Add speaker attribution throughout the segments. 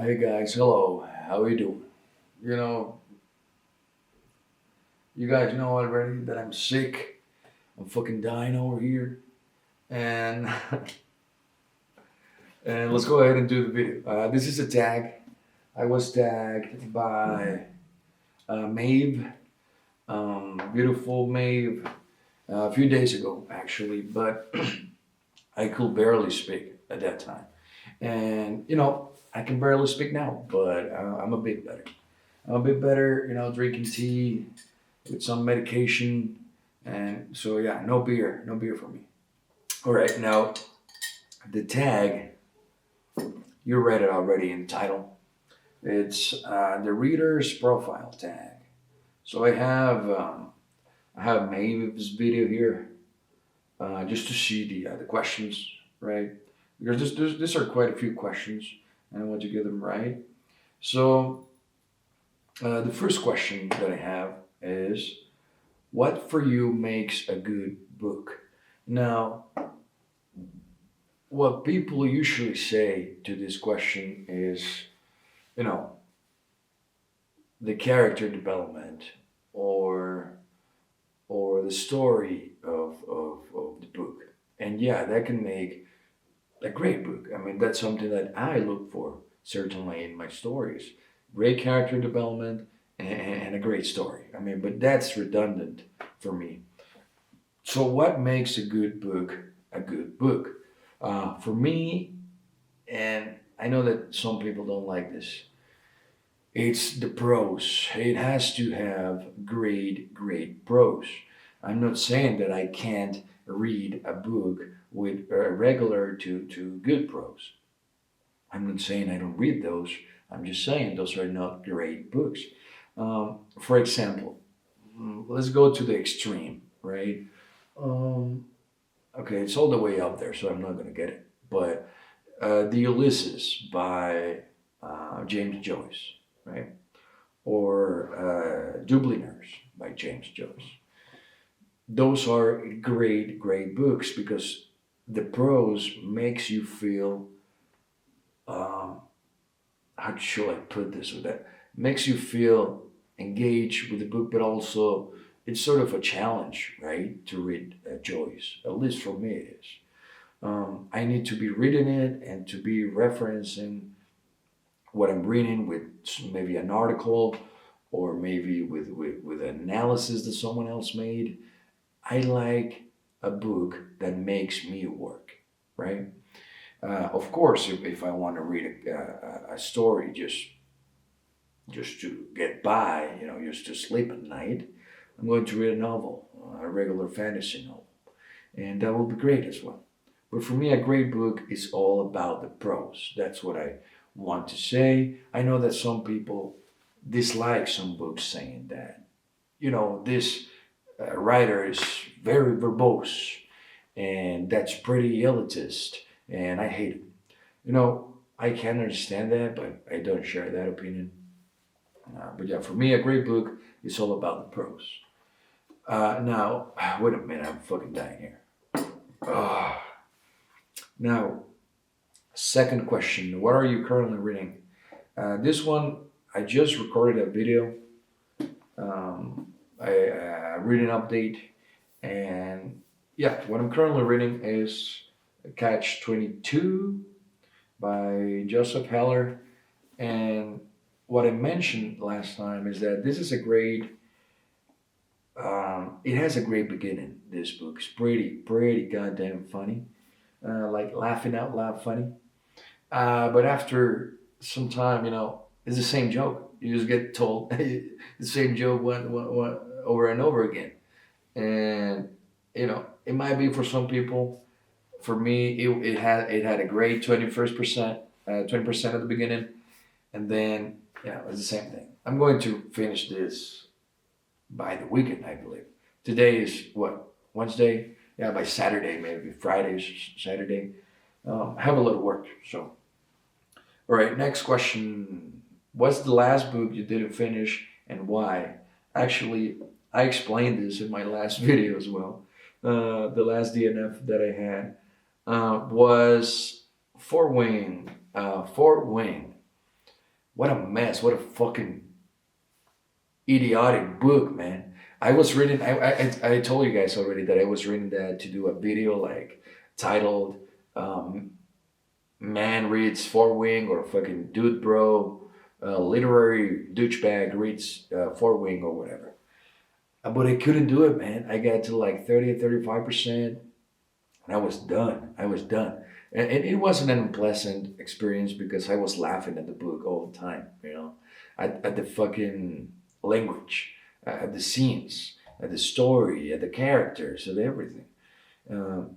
Speaker 1: Hey guys, hello. How are you doing? You know, you guys know already that I'm sick. I'm fucking dying over here, and and let's go ahead and do the video. This is a tag. I was tagged by Maeve, beautiful Maeve, a few days ago actually, but I could barely speak at that time, and I can barely speak now, but I'm a bit better. I'm a bit better, drinking tea with some medication. And so, yeah, no beer for me. All right, now the tag, you read it already in the title. It's the reader's profile tag. So I have Maeve's video here just to see the questions, right? Because these are quite a few questions, and I want to get them right. So the first question that I have is, what for you makes a good book? Now, what people usually say to this question is, you know, the character development or the story of the book. And yeah, that can make a great book. I mean, that's something that I look for certainly in my stories. Great character development and a great story. I mean, but that's redundant for me. So, what makes a good book a good book? For me, and I know that some people don't like this, it's the prose. It has to have great prose. I'm not saying that I can't read a book with regular to good prose. I'm not saying I don't read those. I'm just saying those are not great books. For example, let's go to the extreme, right? Um, Okay, it's all the way up there, so I'm not going to get it. But the Ulysses by James Joyce, right? Or Dubliners by James Joyce. Those are great books because the prose makes you feel, um, how should I put this with that? Makes you feel engaged with the book, but also it's sort of a challenge, right? To read Joyce. At least for me, it is. I need to be reading it and to be referencing what I'm reading with maybe an article or maybe with an analysis that someone else made. I like a book that makes me work, right? Of course, if I want to read a story just to get by, just to sleep at night, I'm going to read a novel, a regular fantasy novel, and that will be great as well. But for me, a great book is all about the prose. That's what I want to say. I know that some people dislike some books saying that, this writer is very verbose and that's pretty elitist, and I hate it. I can understand that, but I don't share that opinion. But yeah, for me, a great book is all about the prose. Now, wait a minute, I'm fucking dying here. Uh, Now, second question, what are you currently reading? This one, I just recorded a video, I read an update, and yeah, what I'm currently reading is Catch 22 by Joseph Heller. And what I mentioned last time is that this is it has a great beginning. This book is pretty goddamn funny, like laughing out loud funny. But after some time, it's the same joke. You just get told the same joke one over and over again. And it might be for some people. For me, it had a great 20% at the beginning, and then it's the same thing. I'm going to finish this by the weekend, I believe. Today is what, Wednesday? Yeah, by Saturday, maybe Friday, Saturday. I have a lot of work, so. All right, next question. What's the last book you didn't finish and why? Actually, I explained this in my last video as well. The last DNF that I had was Fort Wayne. Fort Wayne. What a mess. What a fucking idiotic book, man. I was reading. I told you guys already that I was reading that to do a video like titled um, "Man Reads Four Wing" or fucking "Dude Bro." Literary douchebag reads Four Wing or whatever. But I couldn't do it, man. I got to like 30, 35%, and I was done. I was done. And it wasn't an unpleasant experience because I was laughing at the book all the time, at the fucking language, at the scenes, at the story, at the characters, at everything.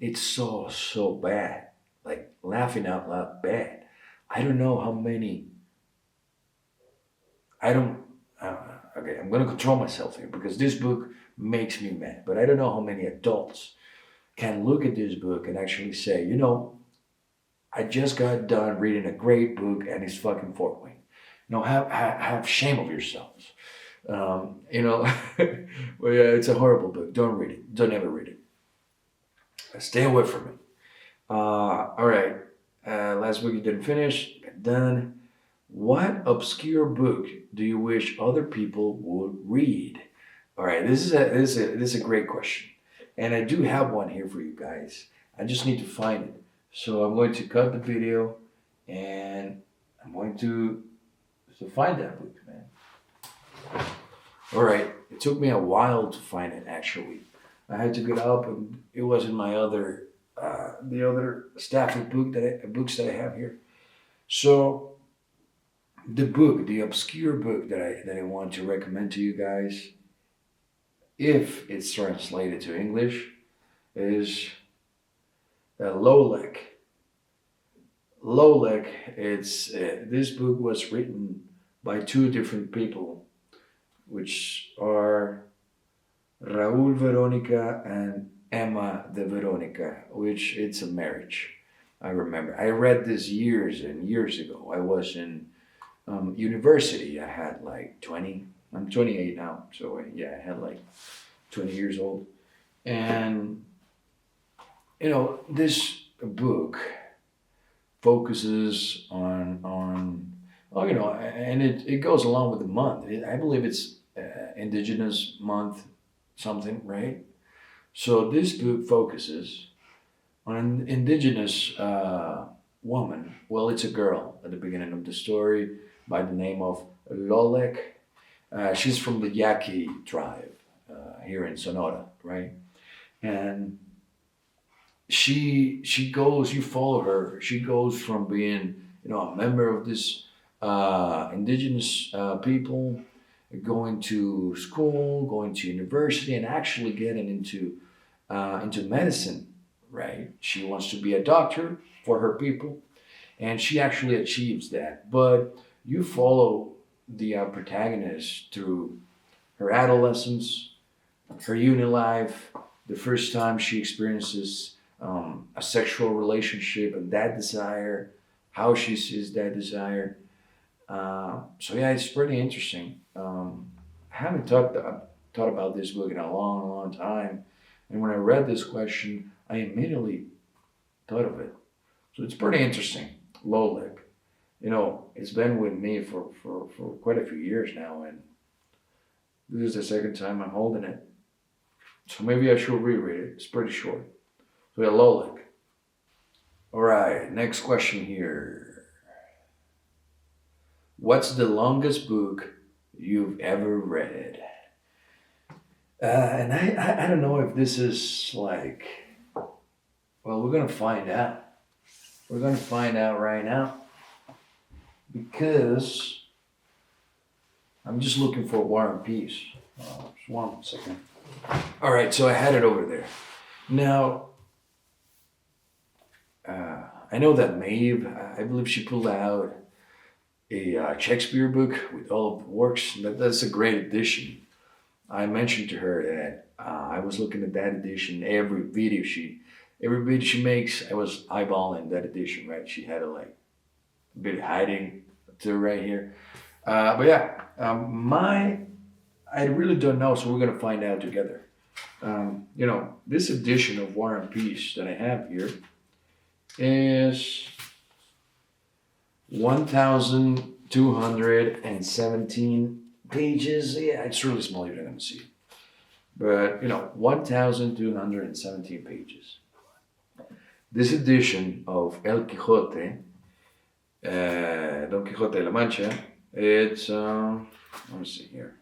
Speaker 1: It's so, so bad. Like laughing out loud bad. I don't know how many, I don't, okay, I'm going to control myself here because this book makes me mad, but I don't know how many adults can look at this book and actually say, I just got done reading a great book and it's fucking forward. Have shame of yourselves. Well, yeah, it's a horrible book. Don't read it. Don't ever read it. Stay away from it. All right. Last book you didn't finish. Done. What obscure book do you wish other people would read? All right. This is a great question, and I do have one here for you guys. I just need to find it. So I'm going to cut the video, and I'm going to find that book, man. All right. It took me a while to find it. Actually, I had to get up, and it was in my the other stack of books that I have here. So the obscure book that I want to recommend to you guys, if it's translated to English, is Lolek. Lolek. It's this book was written by two different people, which are Raúl Veronica and Emma de Veronica, which it's a marriage. I remember. I read this years and years ago. I was in university. I had like 20. I'm 28 now, so yeah, I had like 20 years old. And this book focuses on oh, and it goes along with the month. I believe it's Indigenous month something, right? So this book focuses on an indigenous woman. Well, it's a girl at the beginning of the story by the name of Lolek. She's from the Yaqui tribe here in Sonora, right? And she goes. You follow her. She goes from being a member of this indigenous people, going to school, going to university, and actually getting into medicine, right? She wants to be a doctor for her people, and she actually achieves that. But you follow the protagonist through her adolescence, her uni life, the first time she experiences a sexual relationship and that desire, how she sees that desire. So yeah, it's pretty interesting. I haven't thought about this book in a long, long time, and when I read this question, I immediately thought of it. So it's pretty interesting. Low leg. It's been with me for quite a few years now, and this is the second time I'm holding it. So maybe I should reread it. It's pretty short. So yeah, low leg. All right, next question here. What's the longest book you've ever read? And I don't know if this is like, well, we're going to find out. We're going to find out right now because I'm just looking for War and Peace. Just one second. All right, so I had it over there. Now, I know that Maeve, I believe she pulled out a Shakespeare book with all of the works. That's a great edition. I mentioned to her that I was looking at that edition. Every video she makes, I was eyeballing that edition. Right, she had a bit of hiding to right here. But yeah, I really don't know. So we're gonna find out together. This edition of War and Peace that I have here is 1,000 217 pages. Yeah, it's really small. You're not gonna see it, but 1,217 pages. This edition of El Quijote, Don Quixote de la Mancha, it's let me see here.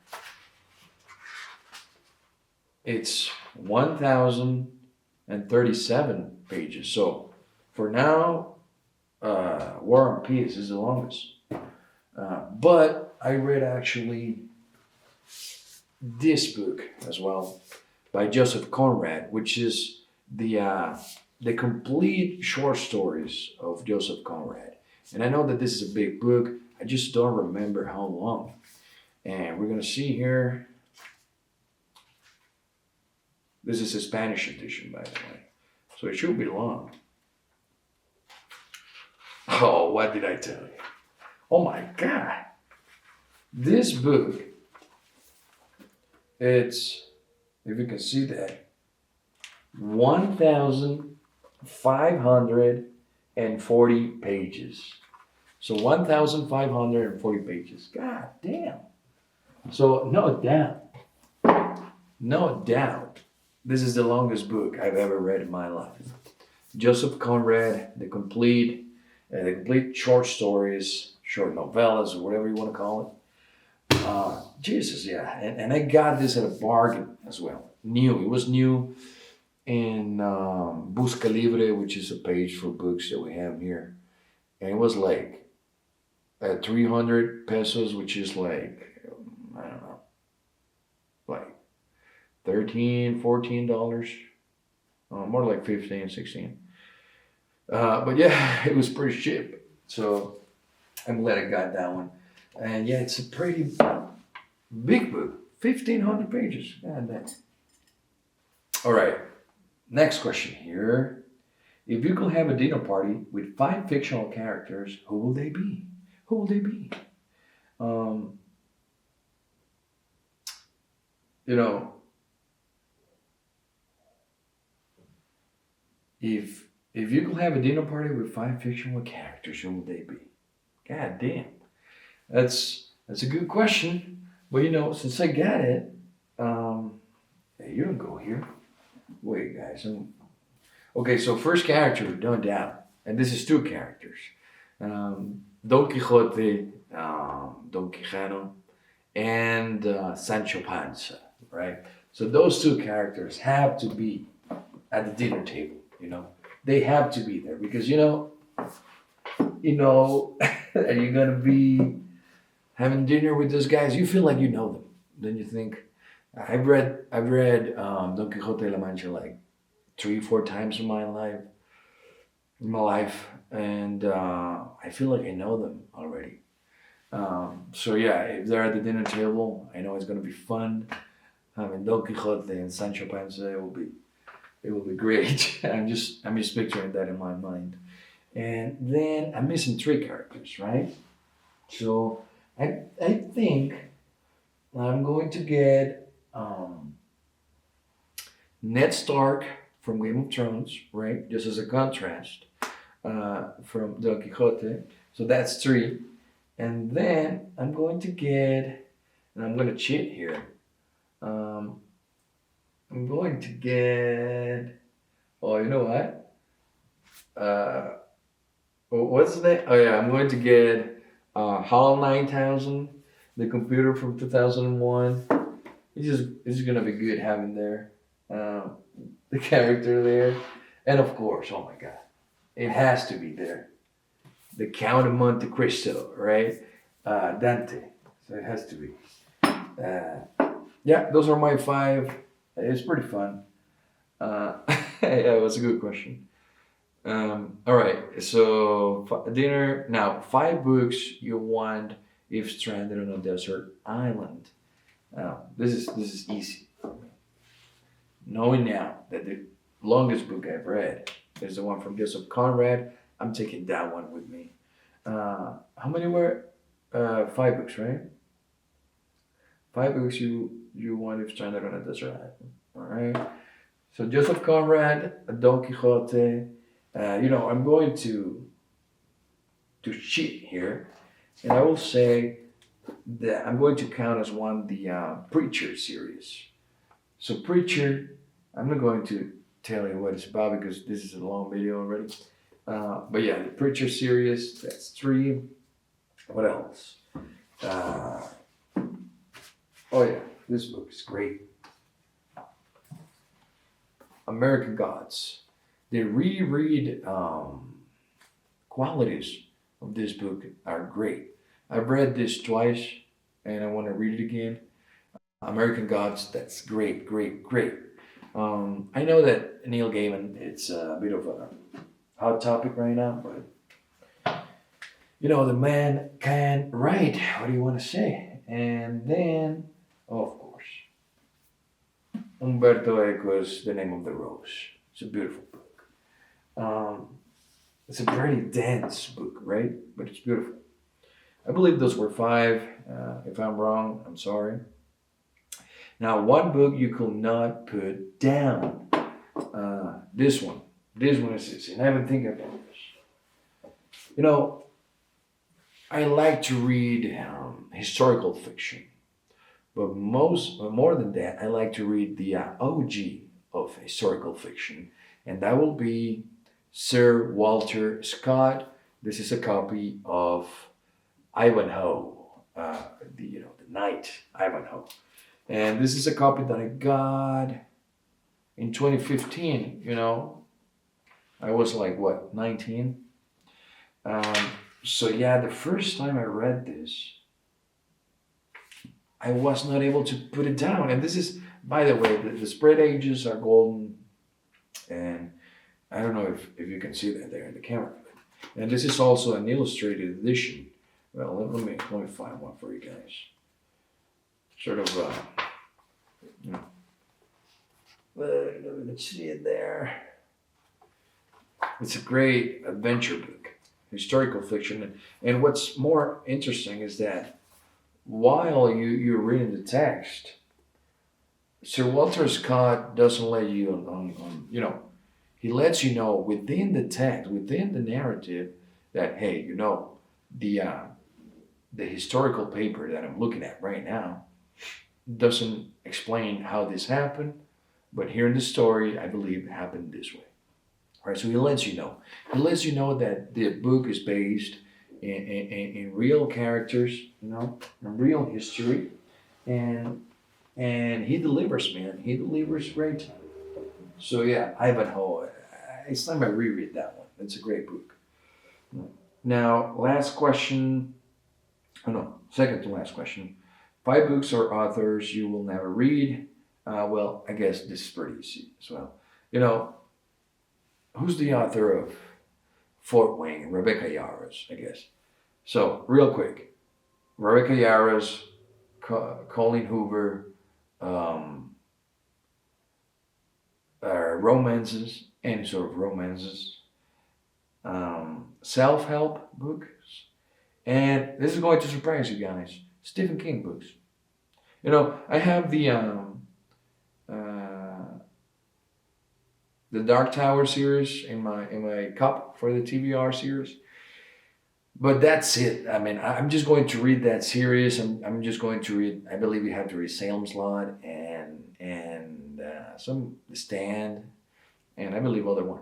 Speaker 1: It's 1,037 pages. So for now, War and Peace is the longest. But I read actually this book as well by Joseph Conrad, which is the complete short stories of Joseph Conrad. And I know that this is a big book. I just don't remember how long. And we're gonna see here. This is a Spanish edition, by the way, so it should be long. Oh, what did I tell you? Oh my God! This book, it's, if you can see that, 1,540 pages. So 1,540 pages. God damn. So no doubt, this is the longest book I've ever read in my life. Joseph Conrad, the complete short stories, short novellas, or whatever you want to call it. Jesus, yeah. And I got this at a bargain as well. It was new in Busca Libre, which is a page for books that we have here. And it was like at 300 pesos, which is like, I don't know, like $13, $14, more like 15, 16. But yeah, it was pretty cheap. So I'm glad I got that one. And yeah, it's a pretty big book, 1,500 pages. God damn. All right, next question here. If you could have a dinner party with 5 fictional characters, who will they be? Who will they be? You know, if you could have a dinner party with 5 fictional characters, who would they be? God damn, that's a good question. But since I got it, hey, you don't go here. Wait, guys. Okay, so first character, no doubt, and this is 2 characters, Don Quixote, Don Quijano, and Sancho Panza, right? So those 2 characters have to be at the dinner table. They have to be there because that you're gonna be having dinner with those guys. You feel like you know them. Then you think, I've read Don Quixote de la Mancha like 3-4 times in my life, and I feel like I know them already. So yeah, if they're at the dinner table, I know it's gonna be fun. Having Don Quixote and Sancho Panza, it will be great. I'm just picturing that in my mind. And then I'm missing 3 characters, right? So I think I'm going to get Ned Stark from Game of Thrones, right? Just as a contrast from Don Quixote. So that's 3. And then I'm going to get, and I'm going to cheat here. I'm going to get, oh, you know what? What's the name? Oh yeah, I'm going to get HAL 9000, the computer from 2001. It's gonna be good having the character there, and of course, oh my God, it has to be there, the Count of Monte Cristo, right? Dante. So it has to be. Yeah, those are my 5. It's pretty fun. Yeah, it was a good question. All right, so dinner now. 5 books you want if stranded on a desert island. Now, this is easy. Knowing now that the longest book I've read is the one from Joseph Conrad, I'm taking that one with me. How many were? 5 books, right? 5 books you want if stranded on a desert island. All right. So Joseph Conrad, Don Quixote. I'm going to cheat here, And I will say that I'm going to count as one the Preacher series. So Preacher, I'm not going to tell you what it's about because this is a long video already. But yeah, the Preacher series, that's three. What else? Uh, oh yeah, this book is great. American Gods. The reread qualities of this book are great. I've read this twice and I want to read it again. American Gods, that's great, great, great. I know that Neil Gaiman, it's a bit of a hot topic right now, but the man can write. What do you want to say? And then, of course, Umberto Eco's The Name of the Rose. It's a beautiful book. Um, it's a very dense book, right? But it's beautiful. I believe those were five. If I'm wrong, I'm sorry. Now, one book you could not put down. This one. This one is, and I've been thinking about this. You know, I like to read historical fiction, but more than that, I like to read the OG of historical fiction, and that will be Sir Walter Scott. This is a copy of Ivanhoe, the knight Ivanhoe, and this is a copy that I got in 2015. I was like what 19. Um, so yeah, the first time I read this, I was not able to put it down. And this is, by the way, the spread ages are golden, and I don't know if you can see that there in the camera. And this is also an illustrated edition. Well, let me find one for you guys. Sort of, let's see it there. It's a great adventure book, historical fiction. And what's more interesting is that while you're reading the text, Sir Walter Scott doesn't let you he lets you know within the text, within the narrative, that hey, the historical paper that I'm looking at right now doesn't explain how this happened, but here in the story, I believe it happened this way. All right, so he lets you know. He lets you know that the book is based in real characters, in real history, and he delivers, man. He delivers great. So yeah, Ivanhoe. It's time I reread that one. It's a great book. Now, last question. Oh no, second to last question. Five books or authors you will never read. Well, I guess this is pretty easy as well. Who's the author of Fort Wayne? Rebecca Yarros, I guess. So, real quick, Rebecca Yarros, Colleen Hoover, um, romances, any sort of romances, self-help books, and this is going to surprise you guys, Stephen King books. I have uh, the Dark Tower series in my cup for the TBR series. But that's it. I mean, I'm just going to read that series. I'm just going to read. I believe you have to read Salem's Lot and some The Stand, and I believe other one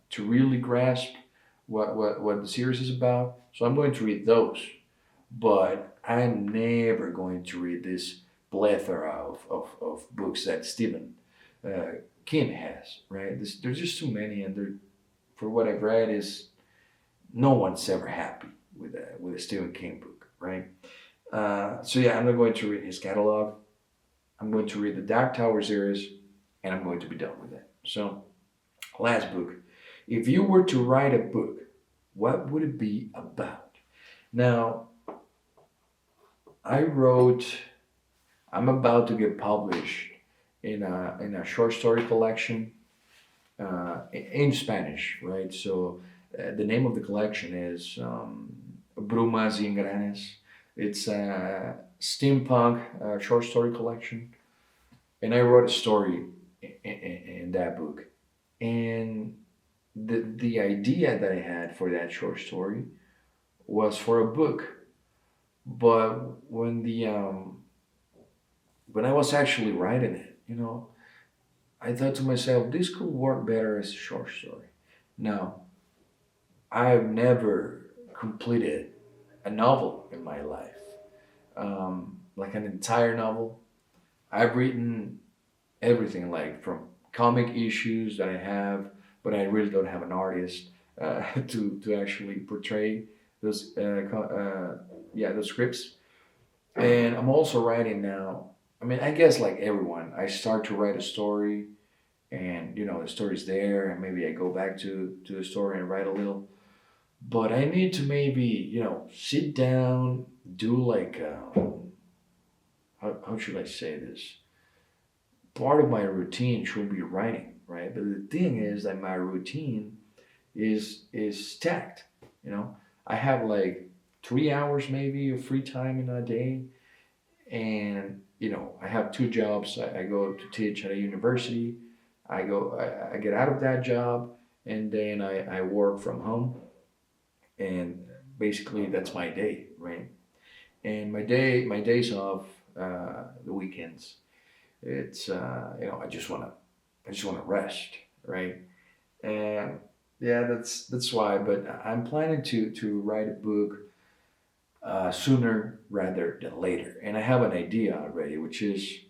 Speaker 1: to really grasp what the series is about. So I'm going to read those, but I'm never going to read this plethora of books that Stephen King has. Right? There's just too many, and for what I've read is no one's ever happy with a Stephen King book, right? So yeah, I'm not going to read his catalog. I'm going to read the Dark Tower series, and I'm going to be done with it. So, last book. If you were to write a book, what would it be about? Now, I'm about to get published in a short story collection in Spanish, right? So the name of the collection is Brumas y Engranes. It's a steampunk short story collection, and I wrote a story in that book. And the idea that I had for that short story was for a book. But when I was actually writing it, I thought to myself, this could work better as a short story. Now, I've never completed a novel in my life, like an entire novel. I've written everything, like from comic issues that I have, but I really don't have an artist to actually portray those yeah, those scripts. And I'm also writing now. I mean, I guess like everyone, I start to write a story, and the story's there, and maybe I go back to the story and write a little. But I need to maybe sit down, do like how should I say this? Part of my routine should be writing, right? But the thing is that my routine is stacked. You know, I have like 3 hours maybe of free time in a day, and I have two jobs. I go to teach at a university. I get out of that job, and then I work from home, and basically that's my day, right? And my days off, the weekends, it's I just wanna rest, right? And yeah, that's why. But I'm planning to write a book sooner rather than later, and I have an idea already, which is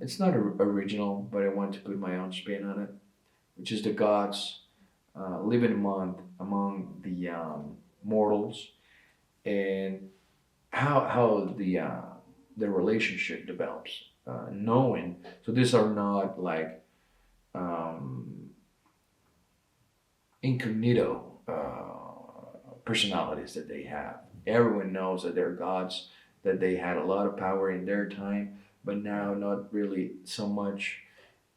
Speaker 1: it's not original, but I want to put my own spin on it, which is the gods living among the mortals, and how the relationship develops. Knowing, so these are not like um, incognito personalities that they have. Everyone knows that they're gods, that they had a lot of power in their time, but now not really so much.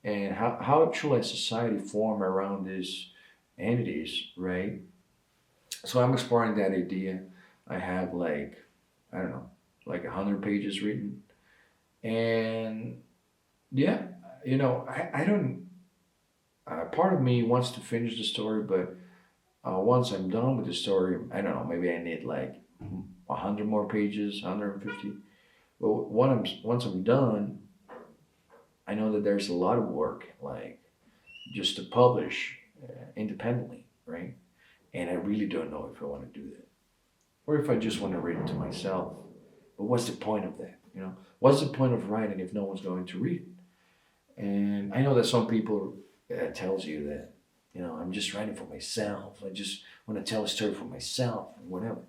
Speaker 1: And how should a society form around these entities, right? So I'm exploring that idea. I have like, I don't know, like 100 pages written. And yeah, I don't, part of me wants to finish the story, but once I'm done with the story, I don't know, maybe I need like 100 more pages, 150. But once I'm done, I know that there's a lot of work, like just to publish independently, right? And I really don't know if I want to do that, or if I just want to read it to myself. But what's the point of that? What's the point of writing if no one's going to read it? And I know that some people tells you that, I'm just writing for myself. I just want to tell a story for myself and whatever.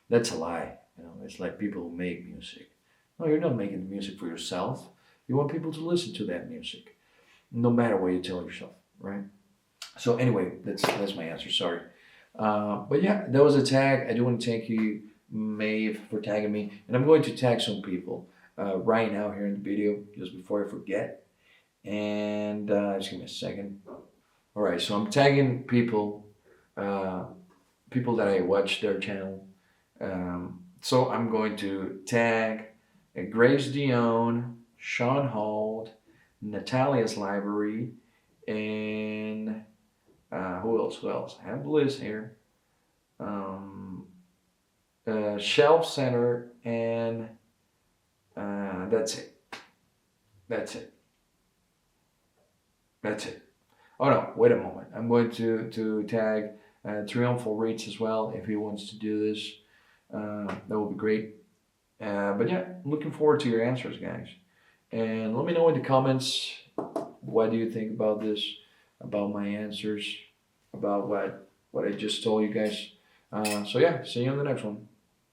Speaker 1: That's a lie. It's like people who make music. No, you're not making the music for yourself. You want people to listen to that music, no matter what you tell yourself, right? So anyway, that's my answer. Sorry, but yeah, that was a tag. I do want to thank you, Maeve, for tagging me, and I'm going to tag some people right now here in the video, just before I forget. And just give me a second. All right, so I'm tagging uh, people that I watch their channel. So I'm going to tag Grace Dion, Sean Hold, Natalia's Library, and who else? Who else? I have the list here. Um, Shelf Center, and that's it. That's it. That's it. Oh no, wait a moment. I'm going to tag Triumphal Reach as well if he wants to do this. That would be great. But yeah, I'm looking forward to your answers, guys. And let me know in the comments, what do you think about this, about my answers, about what I just told you guys. So yeah, see you on the next one.